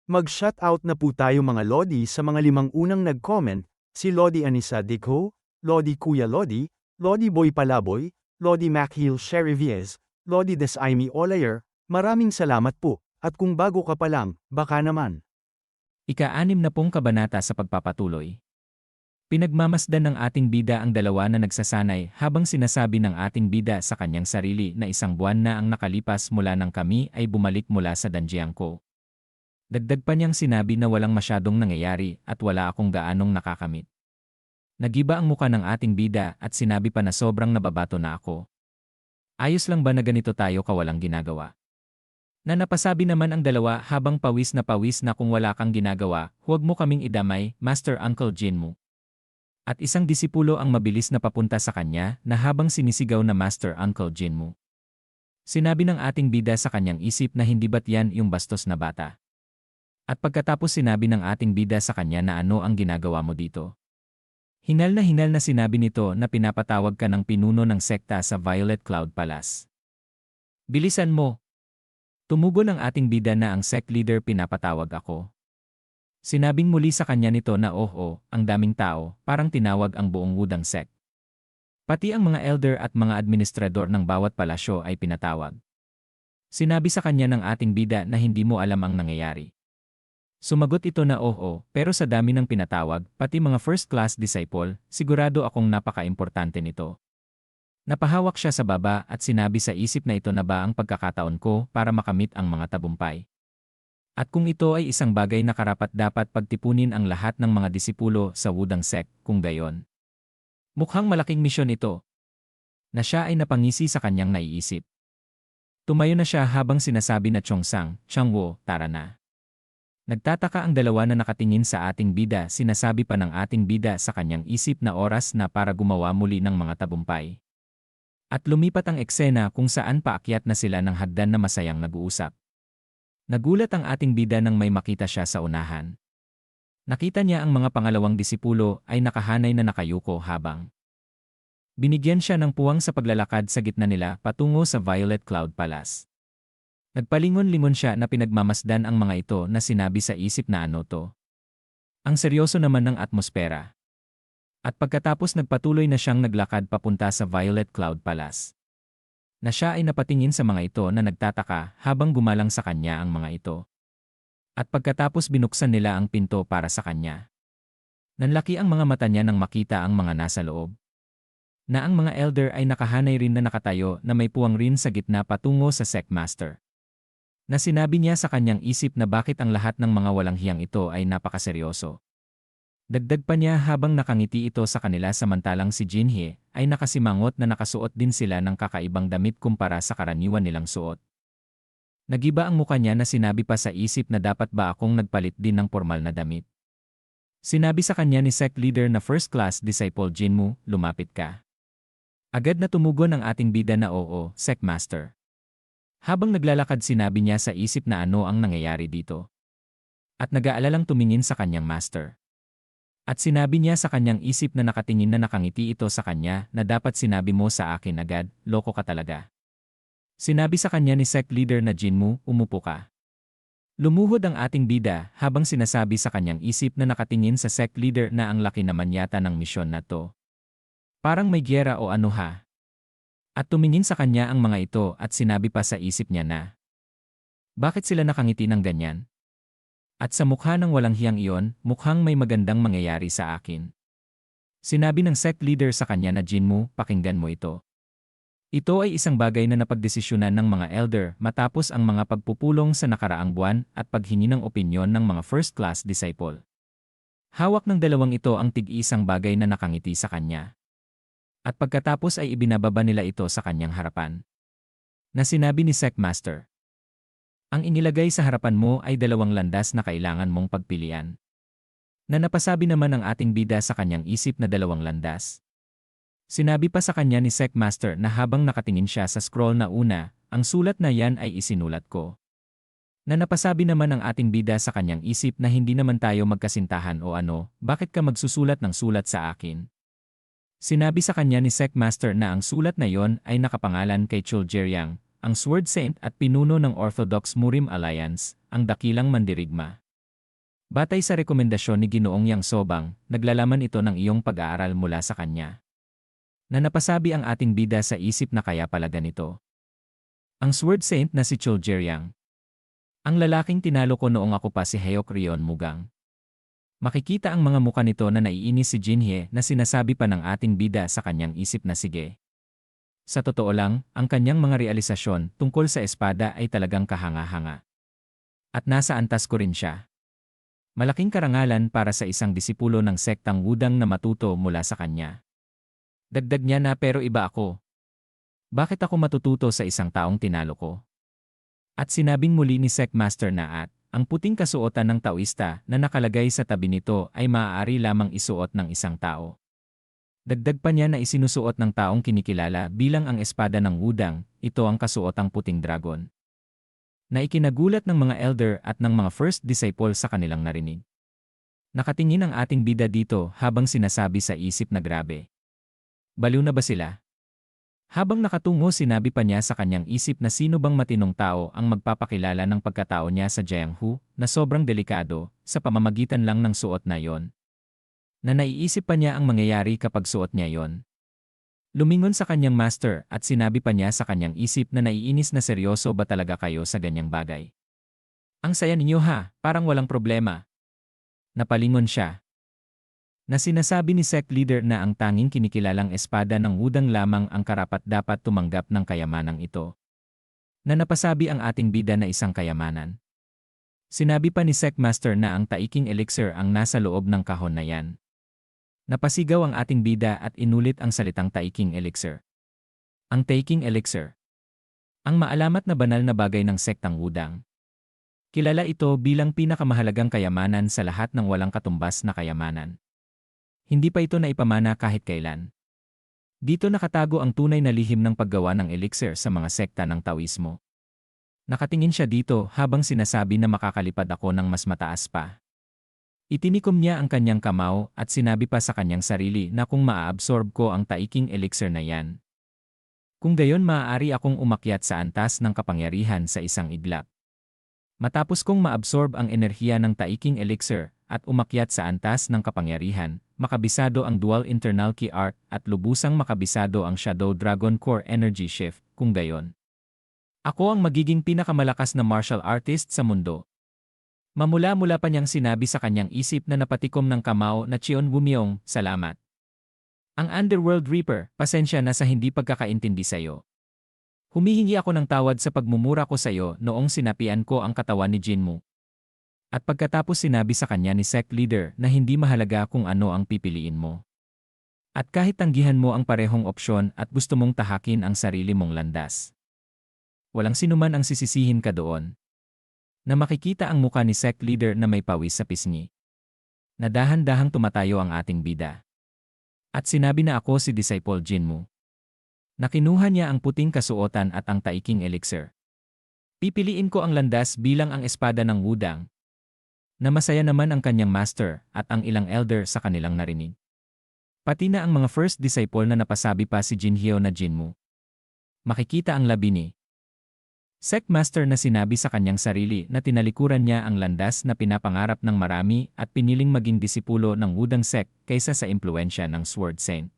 Mag-shoutout na po tayo mga Lodi sa mga 5 unang nag-comment, si Lodi Anisa Dikho, Lodi Kuya Lodi, Lodi Boy Palaboy, Lodi Makhil Sheriviez, Lodi Desaimi Olayer, maraming salamat po, at kung bago ka pa lang, baka naman. Ika-6 na pong kabanata sa pagpapatuloy. Pinagmamasdan ng ating bida ang dalawa na nagsasanay habang sinasabi ng ating bida sa kanyang sarili na 1 buwan na ang nakalipas mula nang kami ay bumalik mula sa Danjiangko. Dagdag pa niyang sinabi na walang masyadong nangyayari at wala akong gaanong nakakamit. Nagiba ang muka ng ating bida at sinabi pa na sobrang nababato na ako. Ayos lang ba na ganito tayo kawalang ginagawa? Na napasabi naman ang dalawa habang pawis na kung wala kang ginagawa, huwag mo kaming idamay, Master Uncle Jinmu. At isang disipulo ang mabilis na papunta sa kanya na habang sinisigaw na Master Uncle Jinmu. Sinabi ng ating bida sa kanyang isip na hindi ba't yan yung bastos na bata. At pagkatapos sinabi ng ating bida sa kanya na ano ang ginagawa mo dito. Hinal na sinabi nito na pinapatawag ka ng pinuno ng sekta sa Violet Cloud Palace. Bilisan mo! Tumugon ang ating bida na ang sect leader pinapatawag ako. Sinabing muli sa kanya nito na ang daming tao, parang tinawag ang buong wudang sect. Pati ang mga elder at mga administrador ng bawat palasyo ay pinatawag. Sinabi sa kanya ng ating bida na hindi mo alam ang nangyayari. Sumagot ito na pero sa dami ng pinatawag, pati mga first-class disciple, sigurado akong napaka-importante nito. Napahawak siya sa baba at sinabi sa isip na ito na ba ang pagkakataon ko para makamit ang mga tabumpay. At kung ito ay isang bagay na karapat-dapat pagtipunin ang lahat ng mga disipulo sa wudang sect, kung gayon. Mukhang malaking misyon ito. Na siya ay napangisi sa kanyang naiisip. Tumayo na siya habang sinasabi na Chongsang, Changwo, tara na. Nagtataka ang dalawa na nakatingin sa ating bida, sinasabi pa ng ating bida sa kanyang isip na oras na para gumawa muli ng mga tabumpay. At lumipat ang eksena kung saan paakyat na sila ng hagdan na masayang nag-uusap. Nagulat ang ating bida nang may makita siya sa unahan. Nakita niya ang mga pangalawang disipulo ay nakahanay na nakayuko habang binigyan siya ng puwang sa paglalakad sa gitna nila patungo sa Violet Cloud Palace. Nagpalingon-lingon siya na pinagmamasdan ang mga ito na sinabi sa isip na ano to. Ang seryoso naman ng atmosfera. At pagkatapos nagpatuloy na siyang naglakad papunta sa Violet Cloud Palace. Na siya ay napatingin sa mga ito na nagtataka habang gumalang sa kanya ang mga ito. At pagkatapos binuksan nila ang pinto para sa kanya. Nanlaki ang mga mata niya nang makita ang mga nasa loob. Na ang mga elder ay nakahanay rin na nakatayo na may puwang rin sa gitna patungo sa sect master. Na sinabi niya sa kanyang isip na bakit ang lahat ng mga walang hiyang ito ay napakaseryoso. Dagdag pa niya habang nakangiti ito sa kanila samantalang si Jinhye ay nakasimangot na nakasuot din sila ng kakaibang damit kumpara sa karaniwan nilang suot. Nagiba ang muka niya na sinabi pa sa isip na dapat ba akong nagpalit din ng formal na damit. Sinabi sa kanya ni sect leader na first class disciple Jinmu, lumapit ka. Agad na tumugon ang ating bida na sect master. Habang naglalakad sinabi niya sa isip na ano ang nangyayari dito. At nag-aalalang tumingin sa kanyang master. At sinabi niya sa kanyang isip na nakatingin na nakangiti ito sa kanya na dapat sinabi mo sa akin agad, loko ka talaga. Sinabi sa kanya ni sect leader na Jinmu, umupo ka. Lumuhod ang ating bida habang sinasabi sa kanyang isip na nakatingin sa sect leader na ang laki naman yata ng misyon na to. Parang may gyera o ano ha. At tumingin sa kanya ang mga ito at sinabi pa sa isip niya na, bakit sila nakangiti ng ganyan? At sa mukha ng walang hiyang iyon, mukhang may magandang mangyayari sa akin. Sinabi ng sect leader sa kanya na Jinmu, pakinggan mo ito. Ito ay isang bagay na napagdesisyonan ng mga elder matapos ang mga pagpupulong sa nakaraang buwan at paghingi ng opinyon ng mga first-class disciple. Hawak ng dalawang ito ang tig-isang bagay na nakangiti sa kanya. At pagkatapos ay ibinababa nila ito sa kanyang harapan. Na sinabi ni sect master, ang inilagay sa harapan mo ay 2 landas na kailangan mong pagpilian. Na napasabi naman ang ating bida sa kanyang isip na 2 landas. Sinabi pa sa kanya ni sect master na habang nakatingin siya sa scroll na una, ang sulat na yan ay isinulat ko. Na napasabi naman ang ating bida sa kanyang isip na hindi naman tayo magkasintahan o ano, bakit ka magsusulat ng sulat sa akin? Sinabi sa kanya ni sect master na ang sulat na yon ay nakapangalan kay Chul Jeryang, ang Sword Saint at pinuno ng Orthodox Murim Alliance, ang dakilang mandirigma. Batay sa rekomendasyon ni Ginoong Yang Sobang, naglalaman ito ng iyong pag-aaral mula sa kanya. Na napasabi ang ating bida sa isip na kaya pala ganito. Ang Sword Saint na si Chul Jiryang. Ang lalaking tinalo ko noong ako pa si Heok Rion Mugang. Makikita ang mga muka nito na naiinis si Jinhye na sinasabi pa ng ating bida sa kanyang isip na sige. Sa totoo lang, ang kanyang mga realisasyon tungkol sa espada ay talagang kahanga-hanga. At nasa antas ko rin siya. Malaking karangalan para sa isang disipulo ng sektang Wudang na matuto mula sa kanya. Dagdag niya na pero iba ako. Bakit ako matututo sa isang taong tinalo ko? At sinabing muli ni Sect Master na ang puting kasuotan ng Taoista na nakalagay sa tabi nito ay maaari lamang isuot ng isang tao. Dagdag pa niya na isinusuot ng taong kinikilala bilang ang espada ng Wudang, ito ang kasuotang puting dragon. Na ikinagulat ng mga elder at ng mga first disciple sa kanilang narinig. Nakatingin ang ating bida dito habang sinasabi sa isip na grabe. Baliw na ba sila? Habang nakatungo sinabi pa niya sa kanyang isip na sino bang matinong tao ang magpapakilala ng pagkatao niya sa Jianghu na sobrang delikado sa pamamagitan lang ng suot na yon. Na naiisip pa niya ang mangyayari kapag suot niya yon. Lumingon sa kanyang master at sinabi pa niya sa kanyang isip na naiinis na seryoso ba talaga kayo sa ganyang bagay. Ang saya ninyo ha, parang walang problema. Napalingon siya. Na sinasabi ni sect leader na ang tanging kinikilalang espada ng Wudang lamang ang karapat-dapat tumanggap ng kayamanang ito. Na napasabi ang ating bida na isang kayamanan. Sinabi pa ni sect master na ang taiking elixir ang nasa loob ng kahon na yan. Napasigaw ang ating bida at inulit ang salitang taiking elixir. Ang taiking elixir. Ang maalamat na banal na bagay ng sektang Wudang. Kilala ito bilang pinakamahalagang kayamanan sa lahat ng walang katumbas na kayamanan. Hindi pa ito naipamana kahit kailan. Dito nakatago ang tunay na lihim ng paggawa ng elixir sa mga sekta ng Taoismo. Nakatingin siya dito habang sinasabi na makakalipad ako ng mas mataas pa. Itinikom niya ang kanyang kamao at sinabi pa sa kanyang sarili na kung maa-absorb ko ang taiking elixir na yan. Kung gayon maaari akong umakyat sa antas ng kapangyarihan sa isang iglap. Matapos kong maabsorb ang enerhiya ng taiking elixir at umakyat sa antas ng kapangyarihan, makabisado ang dual internal key arc at lubusang makabisado ang Shadow Dragon Core Energy Shift, kung gayon. Ako ang magiging pinakamalakas na martial artist sa mundo. Mamula-mula pa niyang sinabi sa kanyang isip na napatikom ng kamao na Cheon Wumyong, salamat. Ang Underworld Reaper, pasensya na sa hindi pagkakaintindi sa iyo. Humihingi ako ng tawad sa pagmumura ko sa iyo noong sinapian ko ang katawan ni Jinmu. At pagkatapos sinabi sa kanya ni sect leader na hindi mahalaga kung ano ang pipiliin mo. At kahit tanggihan mo ang parehong opsyon at gusto mong tahakin ang sarili mong landas. Walang sinuman ang sisisihin ka doon. Na makikita ang muka ni sect leader na may pawis sa pisngi. Na dahan-dahang tumatayo ang ating bida. At sinabi na ako si disciple Jinmu. Na kinuha niya ang puting kasuotan at ang taiking elixir. Pipiliin ko ang landas bilang ang espada ng Wudang. Na masaya naman ang kanyang master at ang ilang elder sa kanilang narinig. Pati na ang mga first disciple na napasabi pa si Jinhyo na Jinmu. Makikita ang labi ni Sect Master na sinabi sa kanyang sarili na tinalikuran niya ang landas na pinapangarap ng marami at piniling maging disipulo ng Wudang Sect kaysa sa impluensya ng Sword Saint.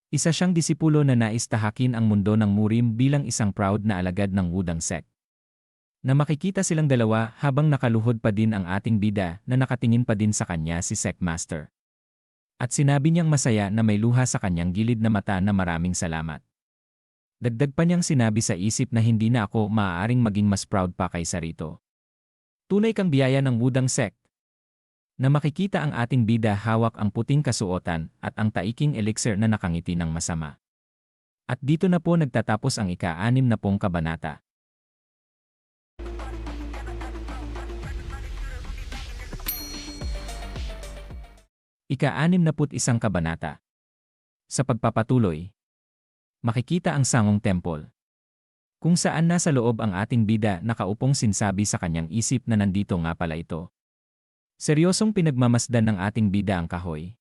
Isa siyang disipulo na nais tahakin ang mundo ng Murim bilang isang proud na alagad ng Wudang Sect. Na makikita silang dalawa habang nakaluhod pa din ang ating bida na nakatingin pa din sa kanya si Sect Master. At sinabi niyang masaya na may luha sa kanyang gilid na mata na maraming salamat. Dagdag pa niyang sinabi sa isip na hindi na ako maaaring maging mas proud pa kaysa rito. Tunay kang biyaya ng Wudang Sect. Na makikita ang ating bida hawak ang puting kasuotan at ang taiking elixir na nakangiti ng masama. At dito na po nagtatapos ang ika-6 na pong kabanata. Ika-61 kabanata. Sa pagpapatuloy, makikita ang Sangong Temple. Kung saan nasa loob ang ating bida nakaupong sinsabi sa kanyang isip na nandito nga pala ito. Seryosong pinagmamasdan ng ating bida ang kahoy.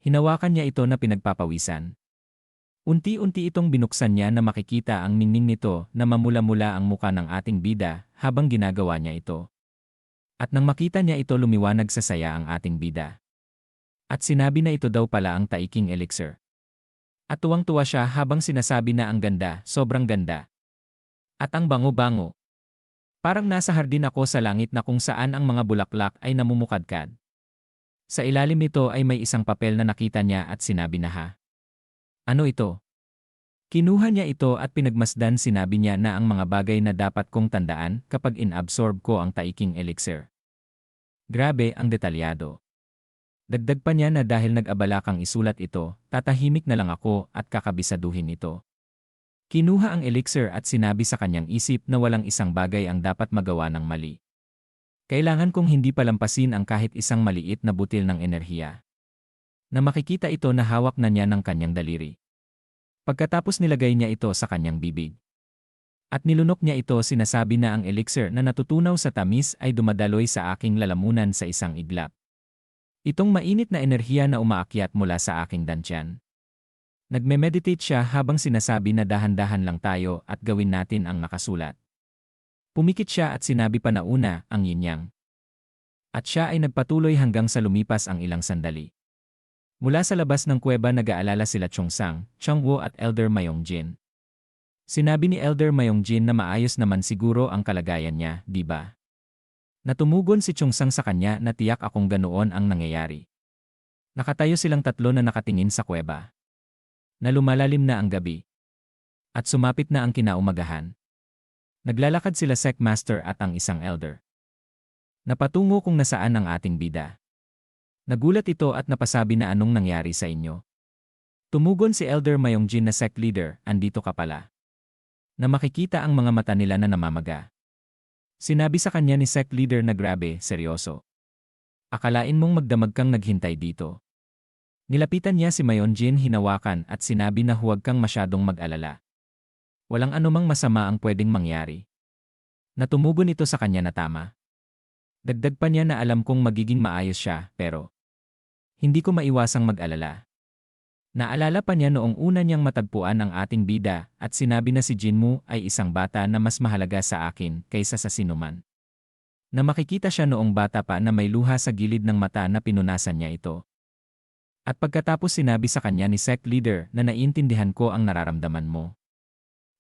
Hinawakan niya ito na pinagpapawisan. Unti-unti itong binuksan niya na makikita ang ningning nito na mamula-mula ang muka ng ating bida habang ginagawa niya ito. At nang makita niya ito lumiwanag sa saya ang ating bida. At sinabi na ito daw pala ang taiking elixir. At tuwang-tuwa siya habang sinasabi na ang ganda, sobrang ganda. At ang bango-bango. Parang nasa hardin ako sa langit na kung saan ang mga bulaklak ay namumukadkad. Sa ilalim nito ay may isang papel na nakita niya at sinabi na ha. Ano ito? Kinuha niya ito at pinagmasdan sinabi niya na ang mga bagay na dapat kong tandaan kapag inabsorb ko ang taiking elixir. Grabe ang detalyado. Dagdag pa niya na dahil nag-abala kang isulat ito, tatahimik na lang ako at kakabisaduhin ito. Kinuha ang elixir at sinabi sa kanyang isip na walang isang bagay ang dapat magawa ng mali. Kailangan kong hindi palampasin ang kahit isang maliit na butil ng enerhiya. Na makikita ito na hawak na niya ng kanyang daliri. Pagkatapos nilagay niya ito sa kanyang bibig. At nilunok niya ito sinasabi na ang elixir na natutunaw sa tamis ay dumadaloy sa aking lalamunan sa isang iglap. Itong mainit na enerhiya na umaakyat mula sa aking dantyan. Nagme-meditate siya habang sinasabi na dahan-dahan lang tayo at gawin natin ang nakasulat. Pumikit siya at sinabi pa na una ang yin-yang. At siya ay nagpatuloy hanggang sa lumipas ang ilang sandali. Mula sa labas ng kuweba nag-aalala sila Chongsang, Changwo at Elder Mayongjin. Sinabi ni Elder Mayongjin na maayos naman siguro ang kalagayan niya, di ba? Natumugon si Chongsang sa kanya na tiyak akong ganoon ang nangyayari. Nakatayo silang tatlo na nakatingin sa kuweba. Na lumalalim na ang gabi. At sumapit na ang kinaumagahan. Naglalakad sila Sect Master at ang isang elder. Napatungo kung nasaan ang ating bida. Nagulat ito at napasabi na anong nangyari sa inyo. Tumugon si Elder Mayongjin na Sect Leader, andito ka pala. Na makikita ang mga mata nila na namamaga. Sinabi sa kanya ni Sect Leader na grabe, seryoso. Akalain mong magdamag kang naghintay dito. Nilapitan niya si Mayongjin hinawakan at sinabi na huwag kang masyadong mag-alala. Walang anumang masama ang pwedeng mangyari. Natumugon ito sa kanya na tama. Dagdag pa niya na alam kong magiging maayos siya, pero hindi ko maiwasang mag-alala. Naalala pa niya noong una niyang matagpuan ang ating bida at sinabi na si Jinmu ay isang bata na mas mahalaga sa akin kaysa sa sinuman. Na makikita siya noong bata pa na may luha sa gilid ng mata na pinunasan niya ito. At pagkatapos sinabi sa kanya ni Sect Leader na naiintindihan ko ang nararamdaman mo.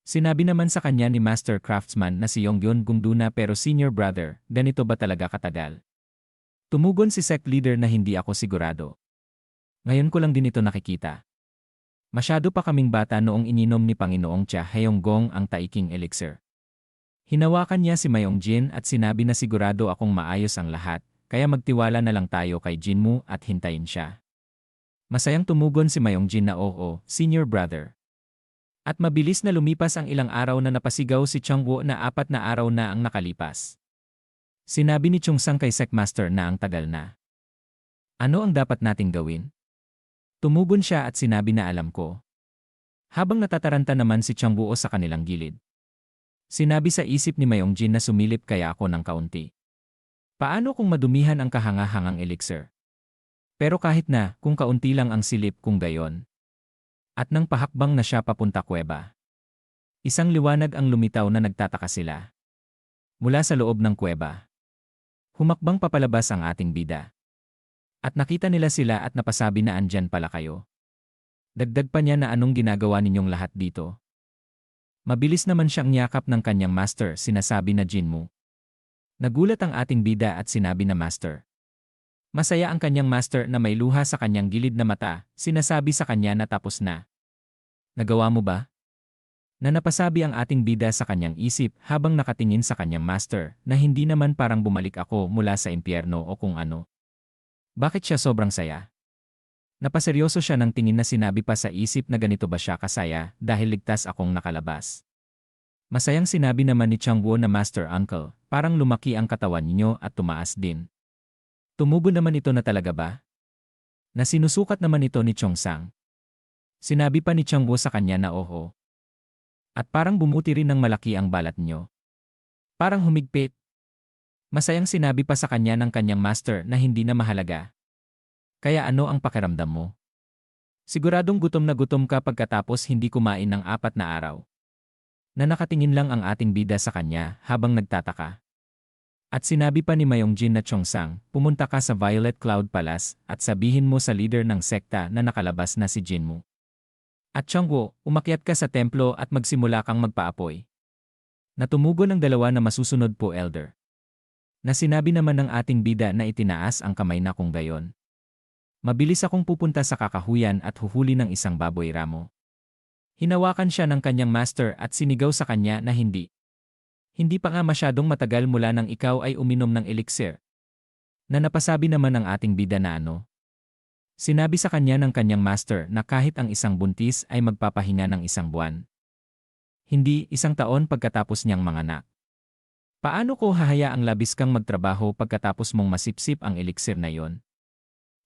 Sinabi naman sa kanya ni Master Craftsman na si Yonghyun Gungduna pero Senior Brother, ganito ba talaga katagal? Tumugon si Sect Leader na hindi ako sigurado. Ngayon ko lang din ito nakikita. Masyado pa kaming bata noong ininom ni Panginoong Cha Haeunggong ang taiking elixir. Hinawakan niya si Mayongjin at sinabi na sigurado akong maayos ang lahat, kaya magtiwala na lang tayo kay Jinmu at hintayin siya. Masayang tumugon si Mayongjin na oo, Senior Brother. At mabilis na lumipas ang ilang araw na napasigaw si Changwo na 4 na araw na ang nakalipas. Sinabi ni Chongsang kay Sect Master na ang tagal na. Ano ang dapat nating gawin? Tumugon siya at sinabi na alam ko. Habang natataranta naman si Changwo sa kanilang gilid. Sinabi sa isip ni Mayongjin na sumilip kaya ako ng kaunti. Paano kung madumihan ang kahangahangang elixir? Pero kahit na, kung kaunti lang ang silip kung gayon. At nang pahakbang na siya papunta kuweba. Isang liwanag ang lumitaw na nagtataka sila. Mula sa loob ng kuweba. Humakbang papalabas ang ating bida. At nakita nila sila at napasabi na andyan pala kayo. Dagdag pa niya na anong ginagawa ninyong lahat dito. Mabilis naman siyang niyakap ng kanyang master, sinasabi na Jinmu. Nagulat ang ating bida at sinabi na master. Masaya ang kanyang master na may luha sa kanyang gilid na mata, sinasabi sa kanya na tapos na. Nagawa mo ba? Na napasabi ang ating bida sa kanyang isip habang nakatingin sa kanyang master na hindi naman parang bumalik ako mula sa impyerno o kung ano. Bakit siya sobrang saya? Napaseryoso siya ng tingin na sinabi pa sa isip na ganito ba siya kasaya dahil ligtas akong nakalabas. Masayang sinabi naman ni Changwo na Master Uncle, parang lumaki ang katawan ninyo at tumaas din. Tumugon naman ito na talaga ba? Na sinusukat naman ito ni Chongsang. Sinabi pa ni Changwo sa kanya na oo. At parang bumuti rin ng malaki ang balat niyo. Parang humigpit. Masayang sinabi pa sa kanya ng kanyang master na hindi na mahalaga. Kaya ano ang pakiramdam mo? Siguradong gutom na gutom ka pagkatapos hindi kumain ng 4 na araw. Na nakatingin lang ang ating bida sa kanya habang nagtataka. At sinabi pa ni Mayongjin na Chongsang, pumunta ka sa Violet Cloud Palace at sabihin mo sa leader ng sekta na nakalabas na si Jinmu. At Changwo, umakyat ka sa templo at magsimula kang magpaapoy. Natumugo ng dalawa na masusunod po, Elder. Na sinabi naman ng ating bida na itinaas ang kamay na kung gayon. Mabilis akong pupunta sa kakahuyan at huhuli ng isang baboy ramo. Hinawakan siya ng kanyang master at sinigaw sa kanya na hindi. Hindi pa nga masyadong matagal mula nang ikaw ay uminom ng elixir. Na napasabi naman ng ating bida na ano. Sinabi sa kanya ng kanyang master na kahit ang isang buntis ay magpapahinga ng isang buwan. Hindi 1 taon pagkatapos niyang manganak. Paano ko hahayaang labis kang magtrabaho pagkatapos mong masipsip ang elixir na yon?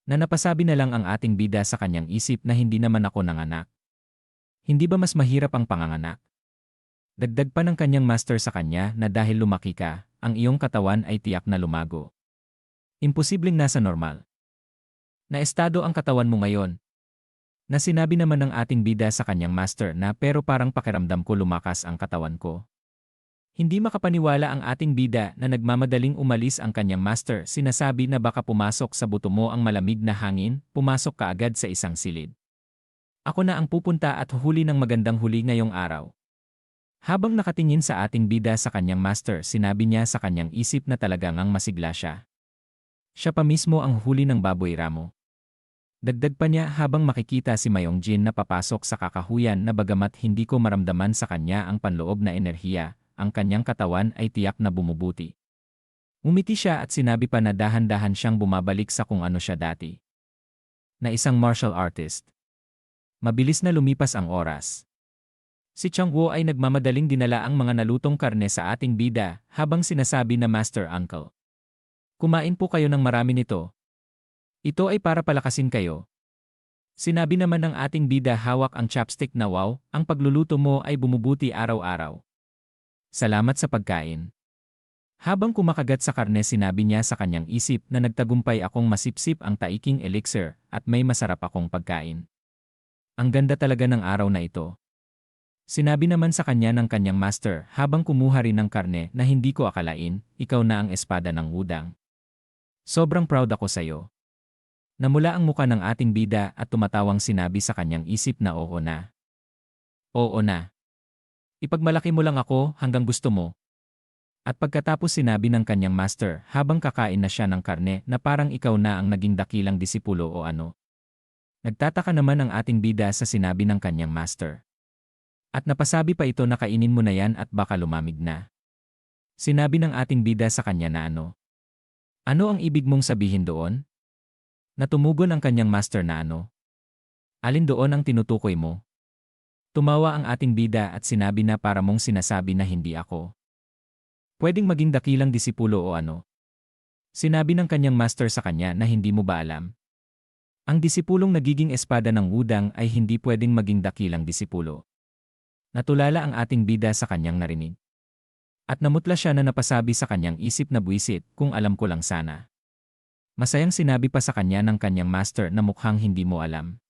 Na napasabi na lang ang ating bida sa kanyang isip na hindi naman ako nanganak. Hindi ba mas mahirap ang panganganak? Dagdag pa ng kanyang master sa kanya na dahil lumaki ka, ang iyong katawan ay tiyak na lumago. Imposibleng nasa normal na estado ang katawan mo ngayon. Na sinabi naman ng ating bida sa kanyang master na pero parang pakiramdam ko lumakas ang katawan ko. Hindi makapaniwala ang ating bida na nagmamadaling umalis ang kanyang master, sinasabi na baka pumasok sa buto mo ang malamig na hangin, pumasok ka agad sa isang silid. Ako na ang pupunta at huhuli ng magandang huli ngayong araw. Habang nakatingin sa ating bida sa kanyang master, sinabi niya sa kanyang isip na talagang masigla siya. Siya pa mismo ang huli ng baboy ramo. Dagdag pa niya habang makikita si Mayongjin na papasok sa kakahuyan na bagamat hindi ko maramdaman sa kanya ang panloob na enerhiya, ang kanyang katawan ay tiyak na bumubuti. Umiti siya at sinabi pa na dahan-dahan siyang bumabalik sa kung ano siya dati. Na isang martial artist. Mabilis na lumipas ang oras. Si Changwo ay nagmamadaling dinala ang mga nalutong karne sa ating bida habang sinasabi na Master Uncle. Kumain po kayo ng marami nito. Ito ay para palakasin kayo. Sinabi naman ng ating bida hawak ang chopstick na wow, ang pagluluto mo ay bumubuti araw-araw. Salamat sa pagkain. Habang kumakagat sa karne, sinabi niya sa kanyang isip na nagtagumpay akong masipsip ang taiking elixir at may masarap akong pagkain. Ang ganda talaga ng araw na ito. Sinabi naman sa kanya ng kanyang master habang kumuha rin ng karne na hindi ko akalain, ikaw na ang espada ng Wudang. Sobrang proud ako sa iyo. Namula ang muka ng ating bida at tumatawang sinabi sa kanyang isip na oo na. Oo na. Ipagmalaki mo lang ako hanggang gusto mo. At pagkatapos sinabi ng kanyang master habang kakain na siya ng karne na parang ikaw na ang naging dakilang disipulo o ano. Nagtataka naman ang ating bida sa sinabi ng kanyang master. At napasabi pa ito na kainin mo na yan at baka lumamig na. Sinabi ng ating bida sa kanya na ano. Ano ang ibig mong sabihin doon? Natumugon ang kanyang master na ano. Alin doon ang tinutukoy mo? Tumawa ang ating bida at sinabi na para mong sinasabi na hindi ako pwedeng maging dakilang disipulo o ano. Sinabi ng kanyang master sa kanya na hindi mo ba alam? Ang disipulong nagiging espada ng Wudang ay hindi pwedeng maging dakilang disipulo. Natulala ang ating bida sa kanyang narinig. At namutla siya na napasabi sa kanyang isip na buwisit kung alam ko lang sana. Masayang sinabi pa sa kanya ng kanyang master na mukhang hindi mo alam.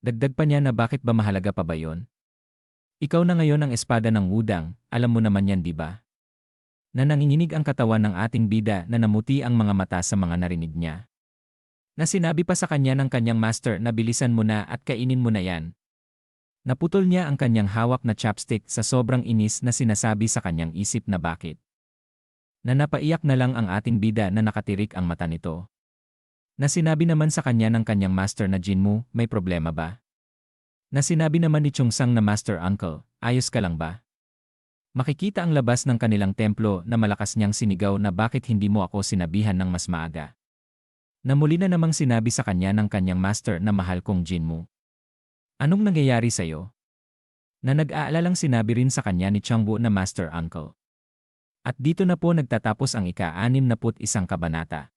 Dagdag pa niya na bakit ba mahalaga pa ba yon? Ikaw na ngayon ang espada ng Wudang, alam mo naman yan di ba? Na nanginginig ang katawan ng ating bida na namuti ang mga mata sa mga narinig niya. Na sinabi pa sa kanya ng kanyang master na bilisan mo na at kainin mo na yan. Naputol niya ang kanyang hawak na chopstick sa sobrang inis na sinasabi sa kanyang isip na bakit. Na napaiyak na lang ang ating bida na nakatirik ang mata nito. Na sinabi naman sa kanya ng kanyang master na Jinmu, may problema ba? Na sinabi naman ni Chongsang na Master Uncle, ayos ka lang ba? Makikita ang labas ng kanilang templo na malakas niyang sinigaw na bakit hindi mo ako sinabihan ng mas maaga. Na muli na namang sinabi sa kanya ng kanyang master na mahal kong Jinmu. Anong nangyayari sa'yo? Na nag-aalalang sinabi rin sa kanya ni Changbo na Master Uncle. At dito na po nagtatapos ang ika-61 kabanata.